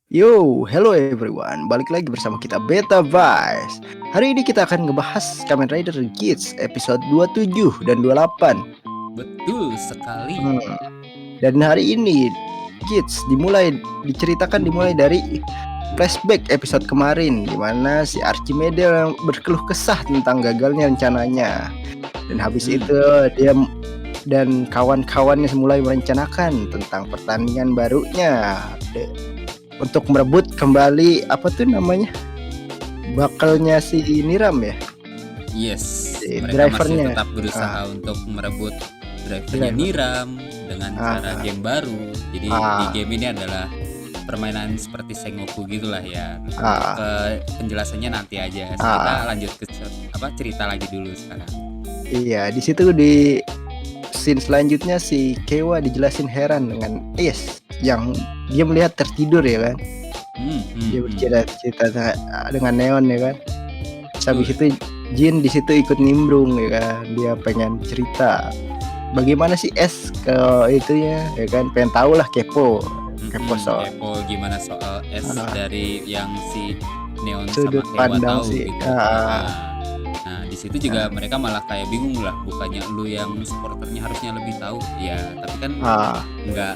Yo, hello everyone. Balik lagi bersama kita Beta Vice. Hari ini kita akan ngebahas Kamen Rider Kids episode 27 dan 28. Betul sekali. Dan hari ini Kids dimulai dari flashback episode kemarin di mana si Archimede yang berkeluh kesah tentang gagalnya rencananya. Dan habis itu dia dan kawan-kawannya mulai merencanakan tentang pertandingan barunya untuk merebut kembali apa tuh namanya bakalnya si Niram ya. Yes, Si mereka drivernya. masih tetap berusaha untuk merebut drivernya Niram dengan cara game baru. Jadi di game ini adalah permainan seperti Sengoku gitulah ya. Ke penjelasannya nanti aja. Kita lanjut ke cerita lagi dulu sekarang. Iya, di situ di scene selanjutnya si Kewa dijelasin heran dengan yang dia melihat tertidur ya kan. Dia bercerita dengan Neon ya kan. Habis itu Jin di situ ikut nimbrung ya kan. Dia pengen cerita bagaimana sih S ke itunya ya kan, pengen tahu lah, kepo soal kepo gimana soal S dari yang si Neon sudut sama Kewa tahu sih. gitu. Nah di situ juga mereka malah kayak bingung lah, bukannya lu yang supporternya harusnya lebih tahu ya, tapi kan nggak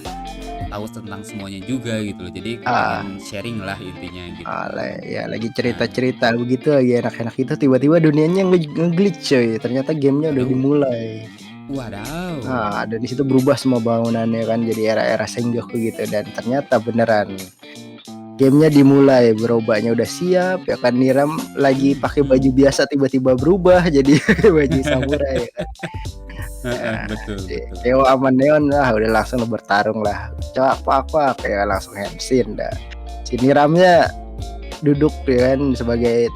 tahu tentang semuanya juga gitu loh, jadi pengen sharing lah intinya gitu. Ya lagi cerita-cerita begitu lagi enak-enak itu, tiba-tiba dunianya nge-glitch coy, ternyata gamenya udah dimulai. Wadaw. Dan di situ berubah semua bangunannya kan, jadi era-era Sengoku gitu, dan ternyata beneran gamenya dimulai, berubahnya udah siap ya kan. Niram lagi pakai baju biasa tiba-tiba berubah jadi baju samurai ya kan. Betul. Kewa sama Neon lah udah langsung bertarung lah, apa kayak langsung handsin dah. Si Niramnya duduk ya kan sebagai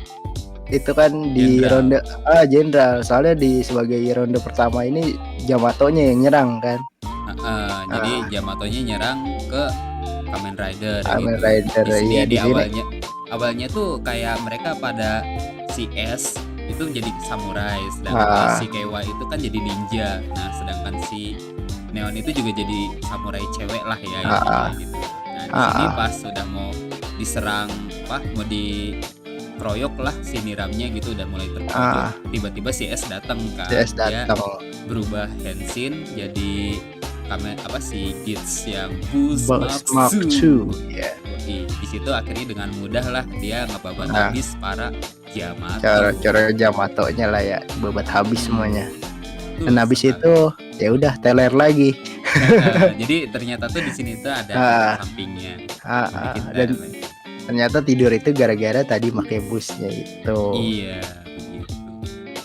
itu kan di ronde jenderal, soalnya di sebagai ronde pertama ini Yamatonya yang nyerang kan. Jadi Yamatonya nyerang ke Kamen Rider gitu. Di sini di awalnya tuh kayak mereka pada si S itu jadi samurai, sedangkan si Kewa itu kan jadi ninja. Nah sedangkan si Neon itu juga jadi samurai cewek lah ya gitu. Nah di sini pas sudah mau diserang mau dikeroyok lah si Niramnya gitu, udah mulai terpojok, tiba-tiba si S datang kan. Dia berubah Henshin jadi si Gits yang Boost Mark 2. Di situ akhirnya dengan mudah lah dia ngebabat habis para Yamato. Cara Yamatonya lah ya, babat habis semuanya. Dan habis itu ya udah teler lagi. Jadi ternyata tuh di sini tuh ada sampingnya. Dan ternyata tidur itu gara-gara tadi pakai busnya itu. Iya begitu.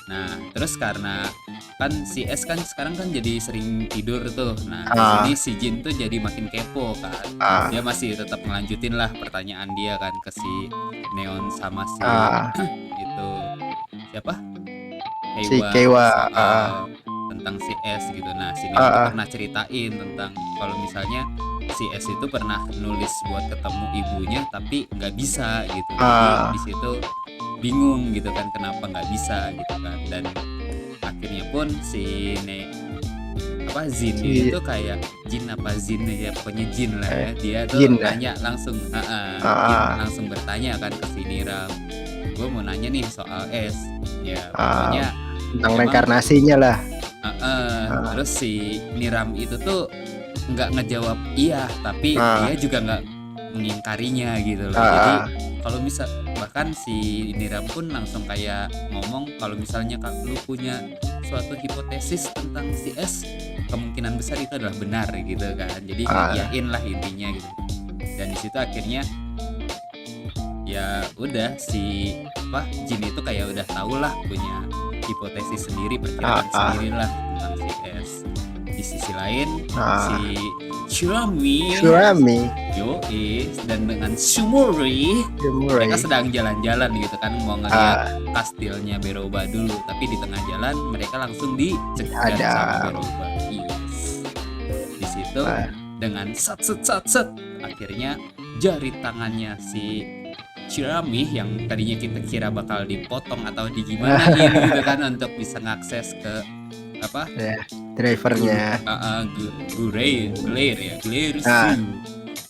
Nah terus karena kan si S kan sekarang kan jadi sering tidur tuh. Nah di sini si Jin tuh jadi makin kepo kan. Dia masih tetap ngelanjutin lah pertanyaan dia kan ke si Neon sama si itu siapa? Kewa tentang si S gitu. Nah si Neon tuh pernah ceritain tentang kalau misalnya si S itu pernah nulis buat ketemu ibunya tapi nggak bisa gitu. Jadi di situ bingung gitu kan kenapa nggak bisa gitu kan. Dan akhirnya pun si Zin itu kayak Jin apa Zin ya, pokoknya Jin lah ya. Dia tuh nanya langsung langsung bertanya kan ke si Niram, gue mau nanya nih soal S ya, pokoknya tentang reinkarnasinya lah. Terus si Niram itu tuh nggak ngejawab iya, tapi dia juga nggak mengingkarinya gitu loh. Jadi kalau misal bahkan si Niram pun langsung kayak ngomong kalau misalnya lu punya suatu hipotesis tentang si S, kemungkinan besar itu adalah benar gitu kan. Jadi yakin lah intinya gitu. Dan di situ akhirnya ya udah si Jin itu kayak udah tahu lah, punya hipotesis sendiri, perkiraan sendiri lah tentang si S. Di sisi lain si Churami dan dengan Sumori mereka sedang jalan-jalan gitu kan, mau ngeliat kastilnya Beroba dulu, tapi di tengah jalan mereka langsung dicegat sama Beroba. Di situ dengan sat akhirnya jari tangannya si Churami yang tadinya kita kira bakal dipotong atau digimanain gitu kan untuk bisa ngakses ke drivernya Glare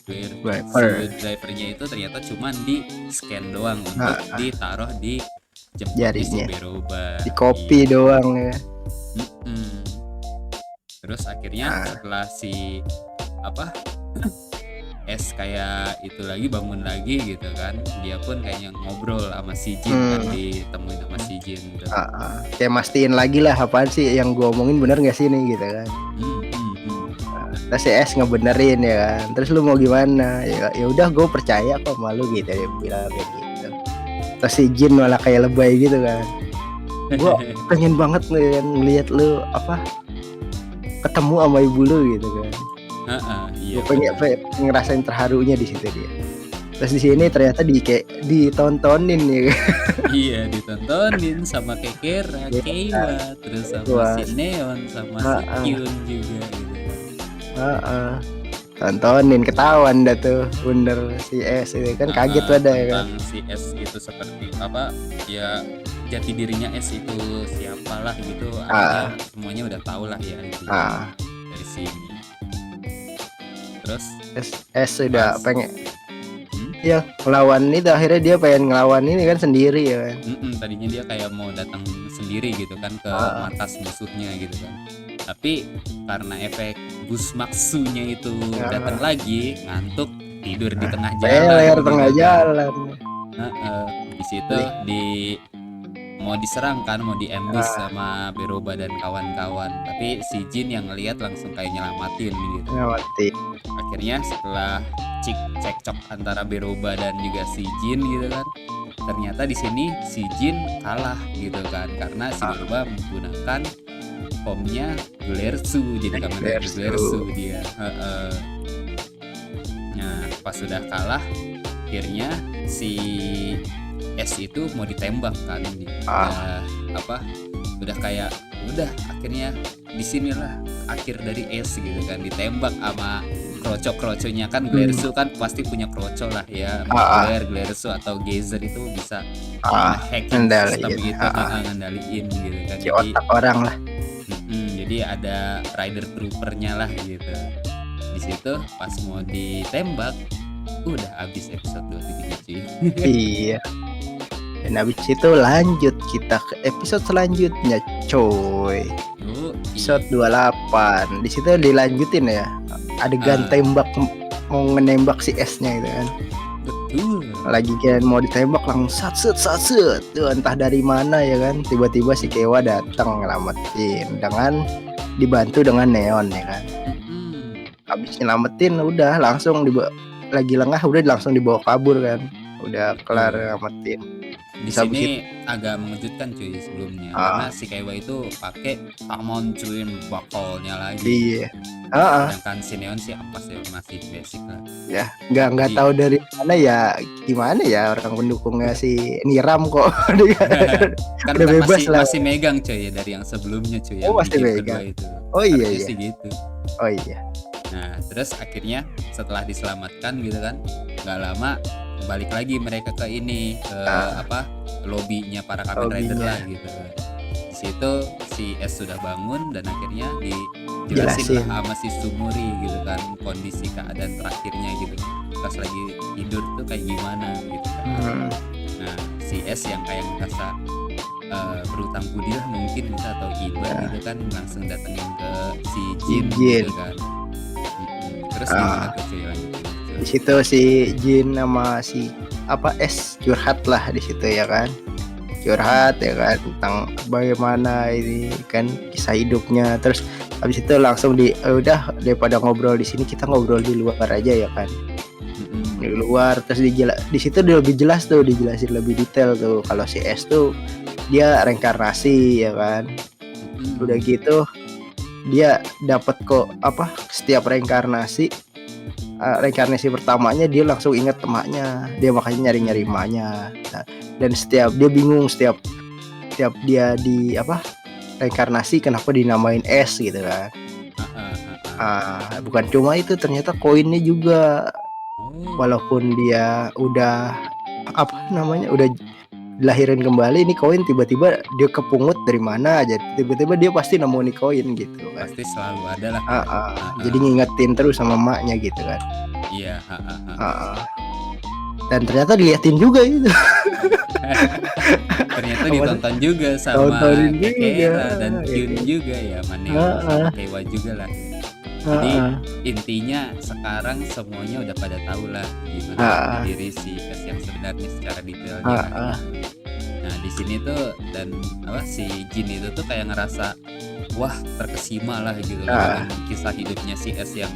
Screwdrivernya itu ternyata cuman di scan doang untuk ditaruh di jempolnya si jarinya, Beroba. di kopi doang ya. Terus akhirnya setelah si S kayak itu lagi bangun lagi gitu kan, dia pun kayaknya ngobrol sama si Jin kan, ditemuin sama si Jin tuh. Kayak mastiin lagi lah apaan sih yang gue omongin bener nggak sih nih gitu kan. Terus si S ngebenerin ya kan, terus lu mau gimana, ya udah gue percaya kok sama lu gitu, dia bilang kayak gitu. Terus si Jin malah kayak lebay gitu kan, gue pengen banget ngeliat lu ketemu sama ibu lu gitu kan. Iya, gue pengen ngerasain terharunya di situ dia. Terus di sini ternyata ditontonin ya. Iya, ditontonin sama Kekera, Keiwa, terus sama si Neon, sama si Kyun juga gitu. Tontonin, ketahuan dah tuh bener si S itu kan, kaget pada ya kan. Si S itu seperti ya jati dirinya S itu siapalah gitu. Semuanya udah tahu lah ya dari sini. Terus S sudah pengen ya ngelawan itu, akhirnya dia pengen ngelawan ini kan sendiri ya kan. Tadinya dia kayak mau datang sendiri gitu kan ke markas musuhnya gitu kan, tapi karena efek Busmaksunya itu datang lagi, ngantuk, tidur di tengah jalan. Di situ mau diserang kan, mau diambush sama Beroba dan kawan-kawan, tapi si Jin yang ngelihat langsung kayak nyelamatin gitu. Akhirnya setelah cekcok antara Beroba dan juga si Jin gitu kan, ternyata di sini si Jin kalah gitu kan, karena si Beroba menggunakan formnya Glersu, jadi Kamen Rider Glersu dia. Nah, pas sudah kalah, akhirnya si S itu mau ditembak kan, udah kayak akhirnya disinilah akhir dari S gitu kan, ditembak sama kroco-kroconya kan. Glersu kan pasti punya kroco lah ya, Glersu atau Geyser itu bisa hacking sistem gitu, ngendaliin gitu kan, jadi otak orang lah. Jadi ada rider troopernya lah gitu. Di situ pas mau ditembak udah habis episode 23 cuy. Iya. Dan habis itu lanjut kita ke episode selanjutnya coy. Episode 28. Di situ dilanjutin ya, adegan tembak, mau ngenembak si S-nya gitu kan. Betul. Lagi kan mau ditembak langsung satset tuh entah dari mana ya kan, tiba-tiba si Keiwa datang ngelamatin dengan dibantu dengan Neon ya kan. Habis nyelamatin udah langsung lagi lengah udah langsung dibawa kabur kan, udah kelar ngamatin. Di sini agak mengejutkan cuy sebelumnya, karena si Keiwa itu pakai Tamon cuy bakolnya lagi. Iya. Sedangkan si Neon sih apa sih, masih basic lah. Ya, nggak tahu dari mana ya, gimana ya orang pendukungnya si Niram kok. Kan udah bebas masih megang cuy ya dari yang sebelumnya cuy, yang masih megang itu. Oh iya sih gitu. Oh iya. Nah, terus akhirnya setelah diselamatkan gitu kan, nggak lama balik lagi mereka ke ini, ke lobbynya para Kamen Rider lah gitu. Di situ si S sudah bangun dan akhirnya dijelasin lah sama si Sumuri gitu kan, kondisi keadaan terakhirnya gitu, pas lagi tidur tuh kayak gimana gitu kan. Nah, si S yang kayak merasa berutang budi lah mungkin bisa, atau iba gitu kan, langsung datengin ke si Jin gitu kan. Terus gimana tuh cuy lanjutin? Di situ si Jin sama si S curhat lah di situ ya kan, curhat ya kan tentang bagaimana ini kan kisah hidupnya. Terus habis itu langsung udah daripada ngobrol di sini kita ngobrol di luar aja ya kan. Di luar terus di situ dia lebih jelas tuh, dijelasin lebih detail tuh kalau si S tuh dia reinkarnasi ya kan. Udah gitu dia dapat setiap reinkarnasi pertamanya dia langsung ingat emaknya, dia makanya nyari emaknya. Nah, dan setiap dia bingung setiap dia di reinkarnasi kenapa dinamain S gitu kan. Bukan cuma itu, ternyata koinnya juga walaupun dia udah udah dilahirin kembali, ini koin tiba-tiba dia kepungut dari mana aja, tiba-tiba dia pasti nemu nih koin gitu kan. Pasti selalu ada lah. Jadi ngingetin terus sama emaknya gitu kan. Iya, Dan ternyata diliatin juga itu. Ternyata ditonton juga sama Ekera dan Kyun juga ya, Maneo sama Kewa juga lah. Jadi intinya sekarang semuanya udah pada tahu lah gimana diri si S yang sebenarnya secara detailnya. Nah di sini tuh dan si Jin itu tuh kayak ngerasa wah terkesima lah gitu dengan kisah hidupnya si S yang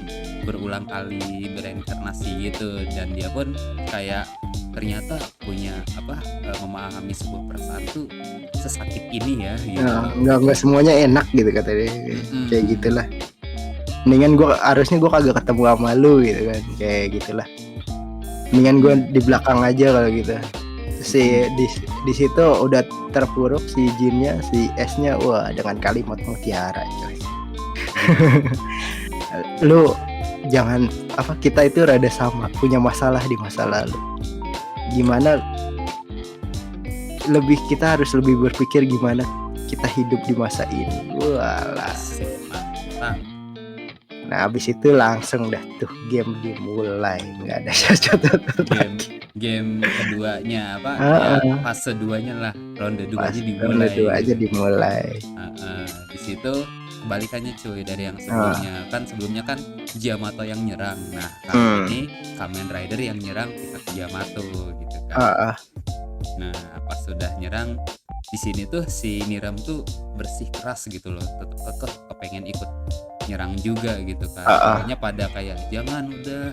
berulang kali bereinkarnasi gitu, dan dia pun kayak ternyata punya memahami sebuah perasaan tuh sesakit ini ya gitu. Nggak semuanya enak gitu kata dia. Kayak gitulah. Mendingan harusnya gue kagak ketemu sama lu gitu kan, kayak gitulah. Mendingan gue di belakang aja kalau gitu. Di situ udah terpuruk si Jinnya, si S-nya, wah dengan kalimat mutiara coy. Lu jangan kita itu rada sama, punya masalah di masa lalu. Gimana kita harus lebih berpikir gimana kita hidup di masa ini. Walah. Nah abis itu langsung dah tuh game dimulai, nggak ada catatan. Game keduanya fase 2-nya lah, ronde 2-nya dimulai. Ronde 2 aja dimulai. Di situ kebalikannya cuy dari yang sebelumnya. Sebelumnya kan Yamato yang nyerang. Nah kali ini Kamen Rider yang nyerang pihak Yamato gitu kan. Nah pas sudah nyerang, di sini tuh si Niram tuh bersih keras gitu loh, tetap kekeh kepengen ikut nyerang juga gitu kan. Makanya pada kayak jangan, udah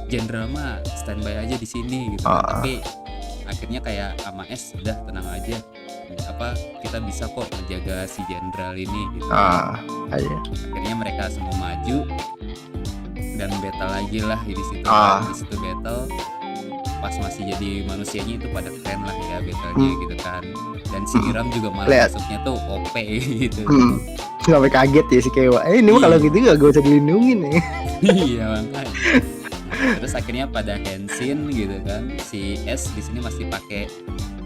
jenderal mah standby aja di sini gitu kan. Tapi akhirnya kayak sama S udah tenang aja, kita bisa kok menjaga si jenderal ini gitu. Akhirnya mereka semua maju dan battle lagi lah di situ. Di situ battle pas masih jadi manusianya itu pada keren lah ya battlenya gitu kan. Dan si Niram juga malah masuknya tuh OP gitu. Sampai kaget ya si Kewa. Ini mah kalau gitu gak usah dilindungin nih. Iya makanya. Terus akhirnya pada Henshin gitu kan. Si S di sini masih pakai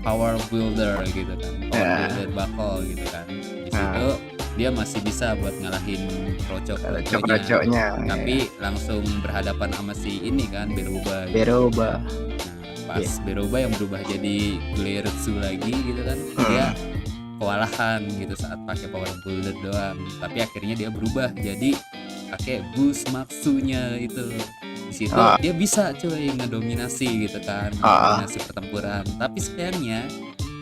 Power Builder gitu kan. Power Builder Buckle gitu kan. Di situ dia masih bisa buat ngalahin Kroco-nya. Tapi langsung berhadapan sama si ini kan Beroba. Pas Beroba yang berubah jadi Glairetsu lagi gitu kan, dia kewalahan gitu saat pakai Power Builder doang. Tapi akhirnya dia berubah jadi pakai Busmaksu-nya itu. Di situ dia bisa cuy ngedominasi gitu kan, ngedominasi pertempuran. Tapi sayangnya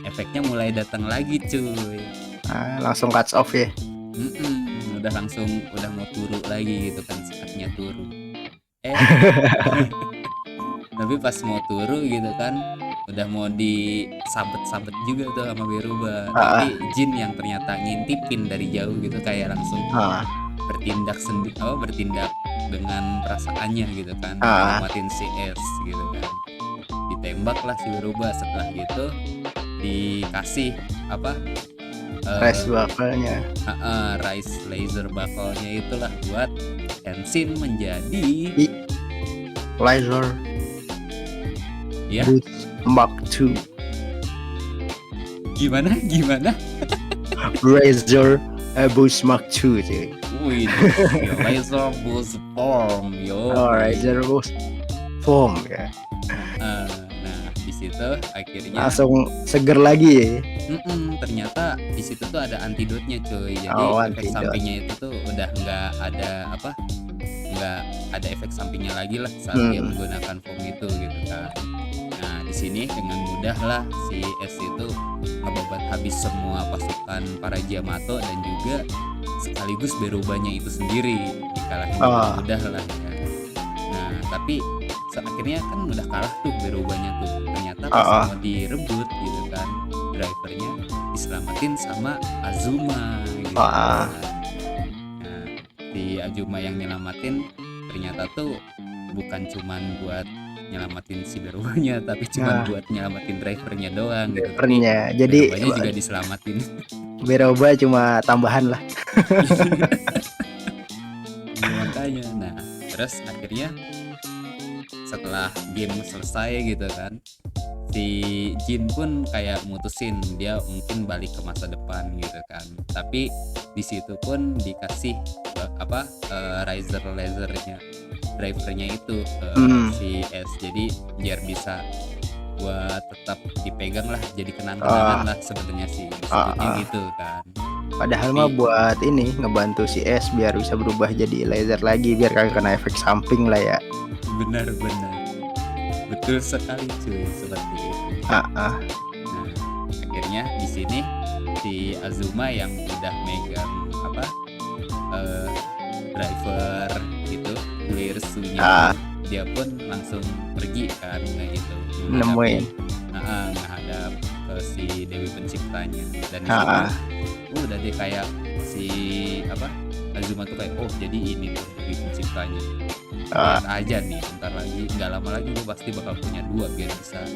efeknya mulai datang lagi cuy. Langsung cuts off ya. Udah mau turu lagi gitu kan, saatnya turu. Tapi pas mau turu gitu kan, udah mau disabet-sabet juga tuh sama Beroba. Tapi Jin yang ternyata ngintipin dari jauh gitu, kayak langsung bertindak dengan perasaannya gitu kan, ngamatin si S gitu kan. Ditembak lah si Beroba. Setelah gitu dikasih Rise buckle-nya. Rise laser buckle-nya itulah buat Henshin menjadi laser Mark 2. Gimana? Razor Boost Mark 2 cuy. Wih, Razor Boost Form yo. Razor Boost Form ya. Nah di situ akhirnya langsung seger lagi ya. Ternyata di situ tuh ada antidotnya cuy. Jadi efek sampingnya itu tuh udah nggak ada efek sampingnya lagi lah saat dia menggunakan form itu gitu kan. Nah di sini dengan mudah lah si S itu ngebabat habis semua pasukan para Yamato dan juga sekaligus Berobanya itu sendiri dikalahin mudah lah ya. Nah tapi akhirnya kan udah kalah tuh Berobanya tuh. Ternyata pas mau direbut gitu kan, drivernya diselamatin sama Azuma gitu kan. Nah si Azuma yang nyelamatin ternyata tuh bukan cuman buat nyelamatin si Berobanya, tapi cuma buat nyelamatin drivernya doang gitu. Drivernya, jadi Berobanya juga diselamatin. Beroba cuma tambahan lah. Makanya, nah terus akhirnya setelah game selesai gitu kan, si Jin pun kayak mutusin dia mungkin balik ke masa depan gitu kan. Tapi di situ pun dikasih Riser lasernya drivernya itu ke si S, jadi biar bisa buat tetap dipegang lah, jadi kenang-kenangan lah sebenarnya sih disebutnya gitu kan. Padahal mah buat ini ngebantu si S biar bisa berubah jadi laser lagi, biar kagak kena efek samping lah ya. Benar, betul sekali cuy, seperti itu. Nah, akhirnya di sini si Azuma yang udah megang driver itu clear sunya, dia pun langsung pergi kan gitu, nemuin menghadap ke si Dewi Penciptanya, dan itu udah deh kayak si Azuma tuh kayak, oh jadi ini tuh Dewi Penciptanya. Lihat aja nih, bentar lagi, nggak lama lagi gue pasti bakal punya 2 biar bisa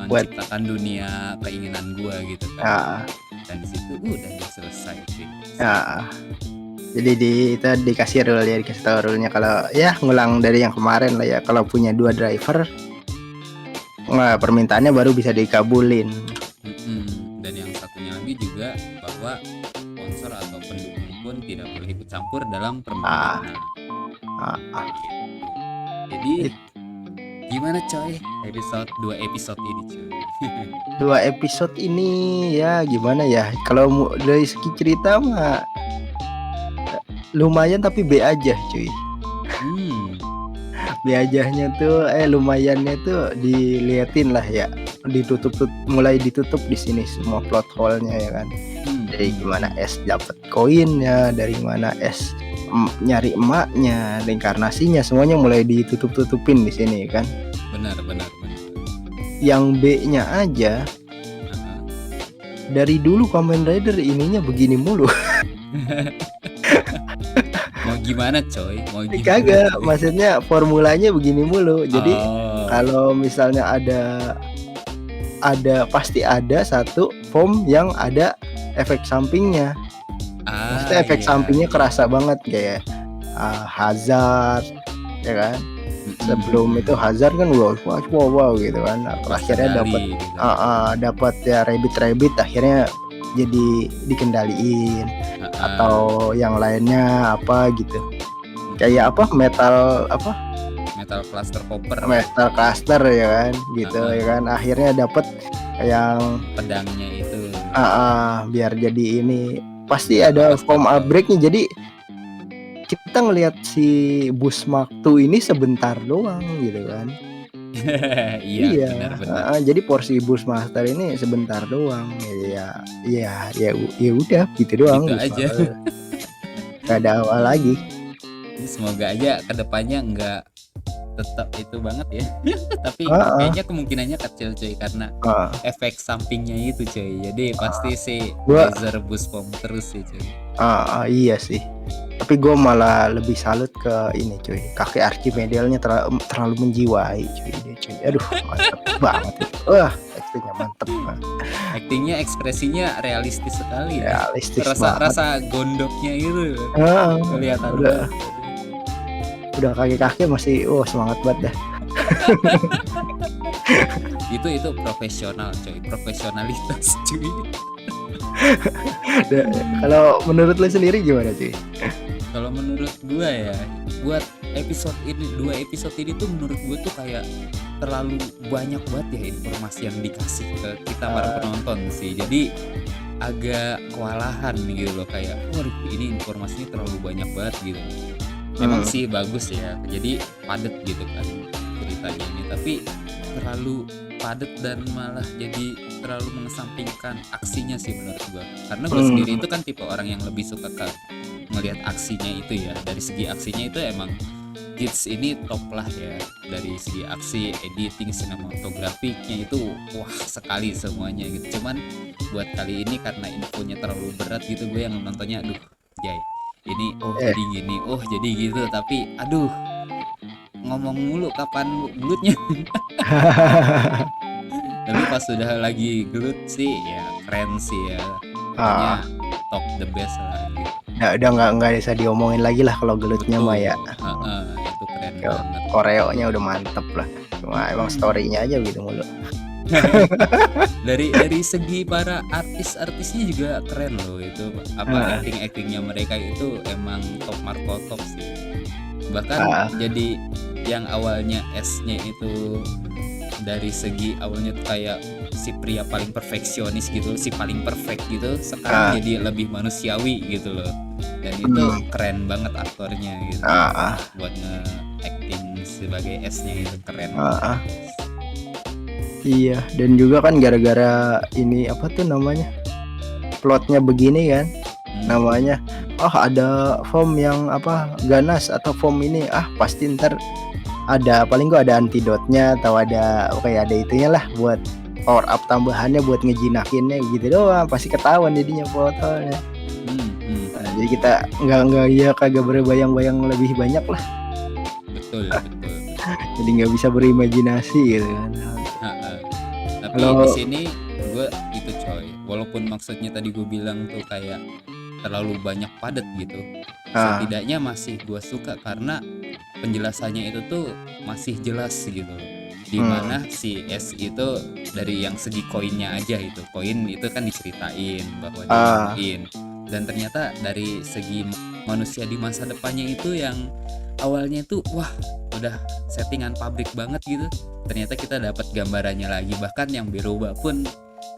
menciptakan dunia keinginan gue gitu kan. Dan di situ udah selesai sih. Jadi itu dikasih rule ya, dikasih tahu rule-nya kalau ya ngulang dari yang kemarin lah ya, kalau punya 2 driver permintaannya baru bisa dikabulin. Dan yang satunya lagi juga bahwa sponsor atau pendukung pun tidak boleh ikut campur dalam permainan. Jadi gimana coy dua episode ini cuy? 2 episode ini ya gimana ya, kalau dari segi cerita mah lumayan tapi B aja cuy. B ajanya tuh lumayannya tuh diliatin lah ya, mulai ditutup di sini semua plot hole-nya ya kan. Dari gimana S dapat koinnya, dari mana S nyari emaknya, reinkarnasinya, semuanya mulai ditutup-tutupin di sini kan. Benar. Yang B-nya aja dari dulu Kamen Rider ininya begini mulu. Mau gimana coy? Kagak, maksudnya formulanya begini mulu. Jadi kalau misalnya ada pasti ada satu form yang ada efek sampingnya. Maksudnya efek sampingnya kerasa banget kayak Hazard ya kan. Sebelum itu Hazard kan wow gitu kan. Akhirnya dapat ya rabbit ya jadi dikendaliin. Atau yang lainnya apa gitu, kayak metal cluster ya kan gitu ya kan, akhirnya dapat yang pedangnya itu biar jadi ini pasti ada form upgrade-nya. Jadi kita ngelihat si Busmaktu ini sebentar doang gitu kan. Iya. Benar. Jadi porsi Bushmaster ini sebentar doang. Ya udah gitu doang. Gitu aja. Gak ada awal lagi. Semoga aja kedepannya nggak tetap itu banget ya. Tapi kayaknya kemungkinannya kecil cuy, karena efek sampingnya itu cuy. Jadi pasti si laser boost pom terus sih cuy. Iya sih. Tapi gue malah lebih salut ke ini cuy, kakek Archimedelnya terlalu menjiwai cuy. Aduh mantep banget. Aktingnya mantep. Aktingnya, ekspresinya realistis sekali. Realistis rasa gondoknya itu kelihatan udah kakek masih semangat banget dah. itu profesional cuy, profesionalitas cuy. Kalau menurut lo sendiri gimana cuy? Kalau menurut gua ya, buat episode ini, 2 episode ini tuh menurut gua tuh kayak terlalu banyak banget ya informasi yang dikasih ke kita para penonton sih. Jadi agak kewalahan gitu loh, kayak waduh ini informasinya terlalu banyak banget gitu. Emang sih bagus ya, jadi padat gitu kan ceritanya ini, tapi terlalu padat dan malah jadi terlalu mengesampingkan aksinya sih menurut gua. Karena gua sendiri itu kan tipe orang yang lebih suka ngelihat aksinya itu ya. Dari segi aksinya itu emang Gits ini top lah ya, dari segi aksi, editing, sinematografiknya itu wah sekali semuanya gitu. Cuman buat kali ini karena infonya terlalu berat gitu, gue yang nontonnya aduh Jay ini jadi gini, jadi gitu, tapi aduh ngomong mulu kapan glutnya. Tapi pas sudah lagi glut sih ya keren sih ya, pokoknya top the best lah gitu. Udah nggak bisa diomongin lagi lah kalau gelutnya mah ya. Itu keren banget. Koreonya udah mantep lah. Cuma emang storynya aja gitu mulu. Dari segi para artis-artisnya juga keren loh itu, apa acting-actingnya mereka itu emang top marko top sih. Bahkan jadi yang awalnya S-nya itu dari segi awalnya tuh kayak si pria paling perfeksionis gitu, si paling perfect gitu, sekarang jadi lebih manusiawi gitu loh. Dan itu keren banget aktornya gitu. Buat nge-acting sebagai S-nya itu keren. Iya, dan juga kan gara-gara ini apa tuh namanya, plotnya begini kan, namanya ada form yang apa ganas atau form ini pasti ntar ada paling gua ada antidotnya atau ada kayak ada itunya lah buat power up tambahannya buat ngejinakinnya gitu doang, pasti ketahuan jadinya fotonya. Nah, jadi kita nggak ya kagak berbayang-bayang lebih banyak lah. Betul. Jadi nggak bisa berimajinasi gitu kan. Tapi di sini gue itu coy, walaupun maksudnya tadi gue bilang tuh kayak terlalu banyak padat gitu, setidaknya masih gue suka karena penjelasannya itu tuh masih jelas gitu, dimana si S itu dari yang segi koinnya aja itu, koin itu kan diceritain bahwa dia nemuin, dan ternyata dari segi manusia di masa depannya itu yang awalnya tuh wah udah settingan pabrik banget gitu, ternyata kita dapat gambarannya lagi, bahkan yang berubah pun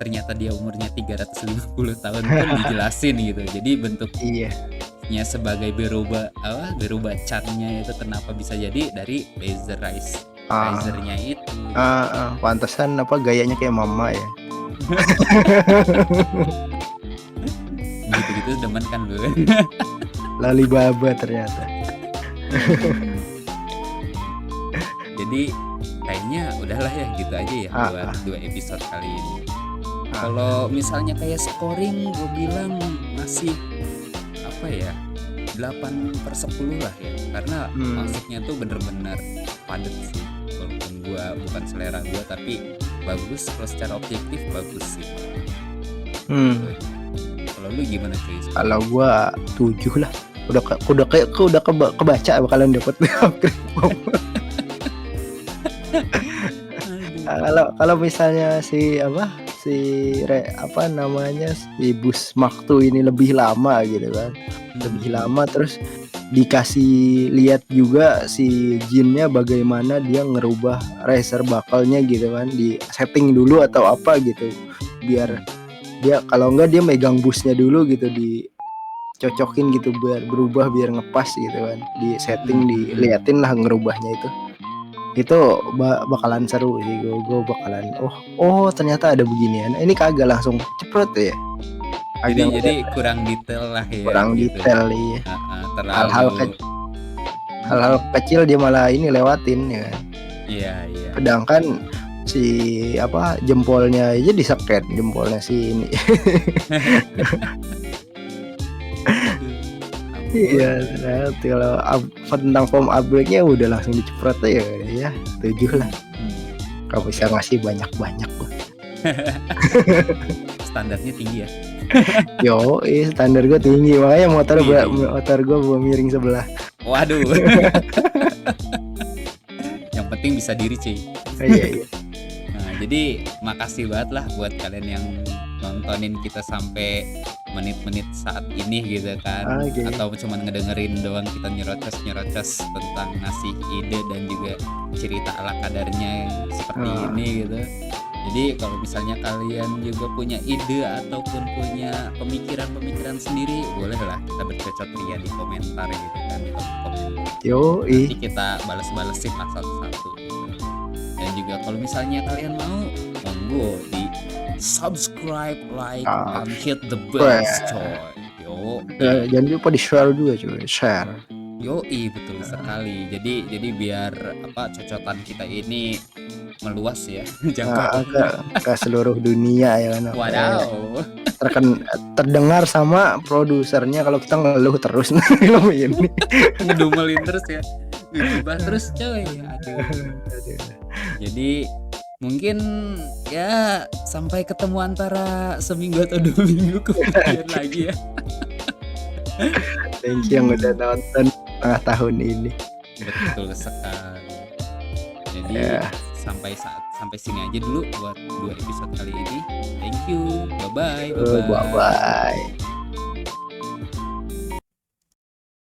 ternyata dia umurnya 350 tahun pun dijelasin gitu. Jadi bentuknya sebagai berubah catnya itu kenapa bisa jadi dari lasernya itu. Pantesan apa gayanya kayak mama ya. Gitu-gitu demen kan lu. Lali baba ternyata. Jadi kayaknya udahlah ya gitu aja ya buat 2 episode kali ini. Kalau misalnya kayak scoring gue bilang masih apa ya 8/10 lah ya, karena maksudnya tuh bener-bener padat sih, walaupun gue bukan selera gue tapi bagus, kalau secara objektif bagus sih. Kalau lu gimana cuy? Kalau gue 7 lah, udah kebaca bakalan dapat upgrade. Kalau misalnya si Bus Maktu ini lebih lama gitu kan, lebih lama, terus dikasih lihat juga si Jinnya bagaimana dia ngerubah racer buckle-nya gitu kan, di setting dulu atau apa gitu, biar dia kalau enggak dia megang busnya dulu gitu, dicocokin gitu biar berubah, biar ngepas gitu kan, di setting diliatin lah ngerubahnya itu bakalan seru sih. Gue bakalan ternyata ada beginian, ini kagak langsung ceprot ya, jadi kurang detail lah ya, kurang gitu. Detail iya. Hal-hal kecil dia malah ini lewatin ya. Iya. Sedangkan si jempolnya aja diseket, jempolnya si ini. Iya, kalau tentang form upgrade-nya udah langsung diceprot ya 7 lah. Kalau bisa ngasih banyak-banyak lah. Standarnya tinggi ya. Standar gue tinggi, makanya motor gue miring sebelah. Waduh. Yang penting bisa diri cuy. Iya. Nah, jadi makasih banget lah buat kalian yang nontonin kita sampai menit-menit saat ini gitu kan, atau cuma ngedengerin doang kita nyerocos tentang ngasih ide dan juga cerita ala kadarnya seperti ini gitu. Jadi kalau misalnya kalian juga punya ide ataupun punya pemikiran sendiri, bolehlah kita bercocok ria di komentar gitu kan, di kolom komentar. Nanti kita balesin lah satu-satu gitu. Dan juga kalau misalnya kalian mau, monggo di subscribe, like, and hit the bell, coy. Jangan lupa di share juga coy, share. Betul sekali. Jadi biar cocotan kita ini meluas ya, ke seluruh dunia ya kan. Wadaw. Terdengar sama produsernya kalau kita ngeluh terus film ini. Ngedumelin terus ya. Gibah terus coy. Aduh. Jadi mungkin ya sampai ketemu antara seminggu atau 2 minggu kemudian lagi ya. Thank you yang udah nonton setengah tahun ini. Betul sekali. Jadi sampai sini aja dulu buat 2 episode kali ini. Thank you. Bye bye. Bye bye.